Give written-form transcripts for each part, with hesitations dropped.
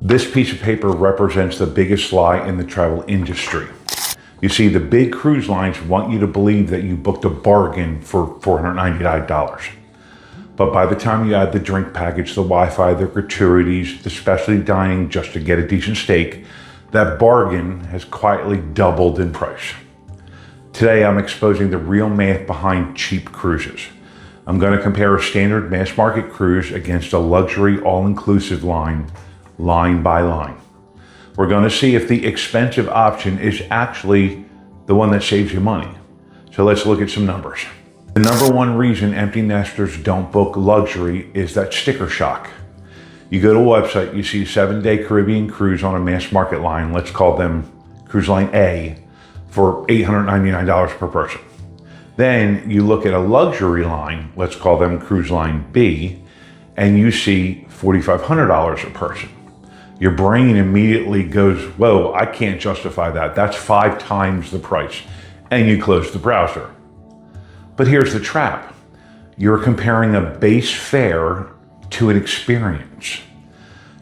This piece of paper represents the biggest lie in the travel industry. You see, the big cruise lines want you to believe that you booked a bargain for $499. But by the time you add the drink package, the Wi-Fi, the gratuities, the specialty dining just to get a decent steak, that bargain has quietly doubled in price. Today, I'm exposing the real math behind cheap cruises. I'm going to compare a standard mass market cruise against a luxury all-inclusive line by line. We're going to see if the expensive option is actually the one that saves you money. So let's look at some numbers. The number one reason empty nesters don't book luxury is that sticker shock. You go to a website, you see a 7-day Caribbean cruise on a mass market line, let's call them Cruise Line A, for $899 per person. Then you look at a luxury line, let's call them Cruise Line B, and you see $4,500 a person. Your brain immediately goes, whoa, I can't justify that. That's 5 times the price. And you close the browser. But here's the trap. You're comparing a base fare to an experience.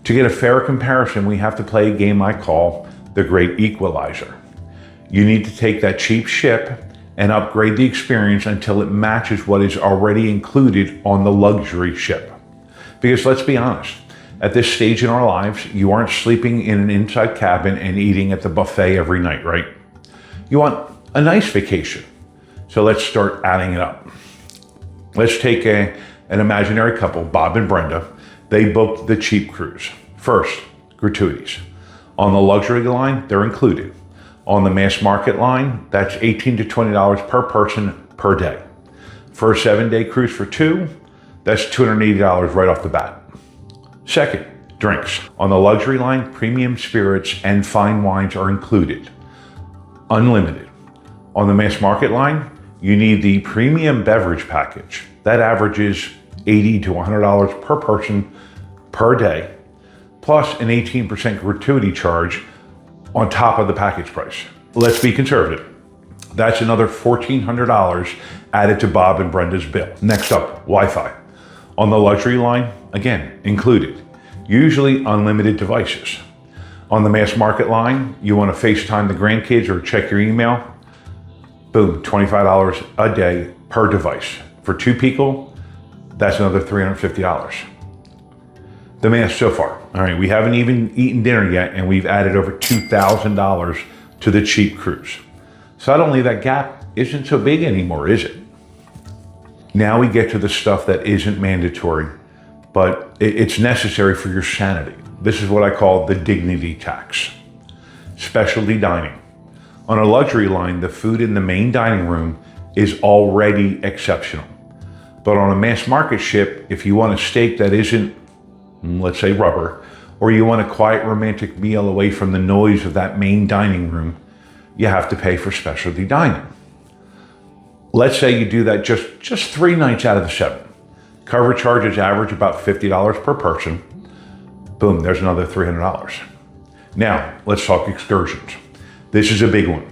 To get a fair comparison, we have to play a game I call the Great Equalizer. You need to take that cheap ship and upgrade the experience until it matches what is already included on the luxury ship. Because let's be honest, at this stage in our lives, you aren't sleeping in an inside cabin and eating at the buffet every night, right? You want a nice vacation. So let's start adding it up. Let's take an imaginary couple, Bob and Brenda. They booked the cheap cruise. First, gratuities. On the luxury line, they're included. On the mass market line, that's $18 to $20 per person per day. For a 7-day cruise for 2, that's $280 right off the bat. Second, drinks. On the luxury line, premium spirits and fine wines are included, unlimited. On the mass market line, you need the premium beverage package. That averages $80 to $100 per person per day, plus an 18% gratuity charge on top of the package price. Let's be conservative. That's another $1,400 added to Bob and Brenda's bill. Next up, Wi-Fi. On the luxury line, again, included, usually unlimited devices. On the mass market line, you want to FaceTime the grandkids or check your email, boom, $25 a day per device. For 2 people, that's another $350. The math so far. All right, we haven't even eaten dinner yet, and we've added over $2,000 to the cheap cruise. Suddenly, that gap isn't so big anymore, is it? Now we get to the stuff that isn't mandatory, but it's necessary for your sanity. This is what I call the dignity tax. Specialty dining. On a luxury line, the food in the main dining room is already exceptional. But on a mass market ship, if you want a steak that isn't, let's say, rubber, or you want a quiet romantic meal away from the noise of that main dining room, you have to pay for specialty dining. Let's say you do that just 3 nights out of the 7. Cover charges average about $50 per person. Boom, there's another $300. Now, let's talk excursions. This is a big one.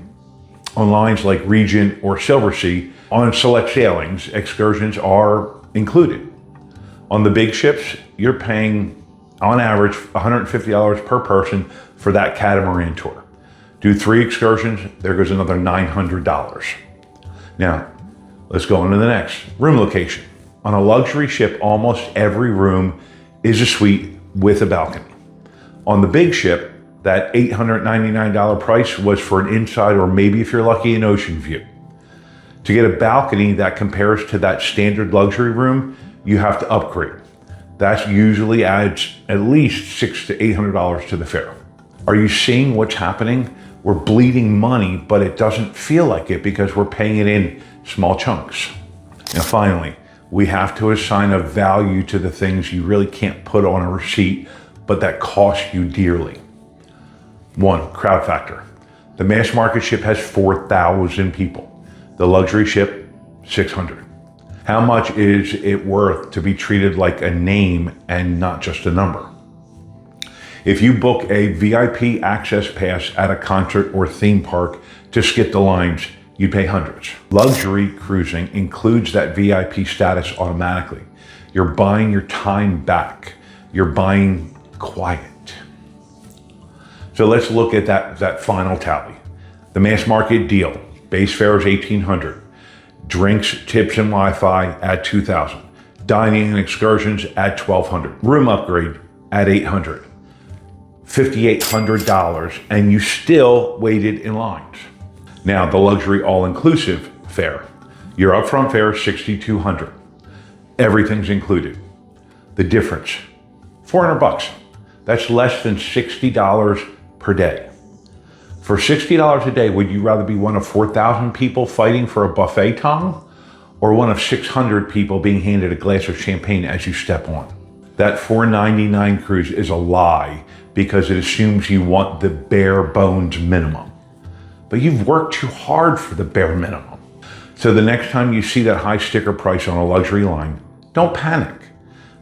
On lines like Regent or Silversea, on select sailings, excursions are included. On the big ships, you're paying, on average, $150 per person for that catamaran tour. Do 3 excursions, there goes another $900. Now, let's go on to the next. Room location. On a luxury ship, almost every room is a suite with a balcony. On the big ship, that $899 price was for an inside, or maybe if you're lucky, an ocean view. To get a balcony that compares to that standard luxury room, you have to upgrade. That usually adds at least $600 to $800 to the fare. Are you seeing what's happening? We're bleeding money, but it doesn't feel like it because we're paying it in small chunks. Now finally, we have to assign a value to the things you really can't put on a receipt, but that cost you dearly. 1, crowd factor. The mass market ship has 4,000 people. The luxury ship, 600. How much is it worth to be treated like a name and not just a number? If you book a VIP access pass at a concert or theme park to skip the lines, you pay hundreds. Luxury cruising includes that VIP status automatically. You're buying your time back. You're buying quiet. So let's look at that final tally. The mass market deal, base fare is $1,800. Drinks, tips, and Wi-Fi at $2,000. Dining and excursions at $1,200. Room upgrade at $800. $5,800, and you still waited in lines. Now, the luxury all-inclusive fare. Your upfront fare is $6,200. Everything's included. The difference, $400. That's less than $60 per day. For $60 a day, would you rather be one of 4,000 people fighting for a buffet tongue, or one of 600 people being handed a glass of champagne as you step on? That $499 cruise is a lie because it assumes you want the bare bones minimum. But you've worked too hard for the bare minimum. So the next time you see that high sticker price on a luxury line, don't panic.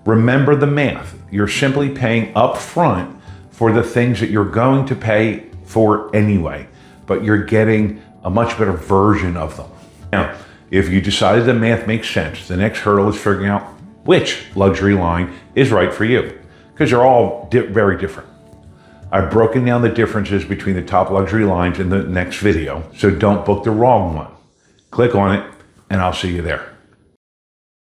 Remember the math. You're simply paying up front for the things that you're going to pay for anyway, but you're getting a much better version of them. Now, if you decided the math makes sense, the next hurdle is figuring out which luxury line is right for you, because they're all very different. I've broken down the differences between the top luxury lines in the next video, so don't book the wrong one. Click on it, and I'll see you there.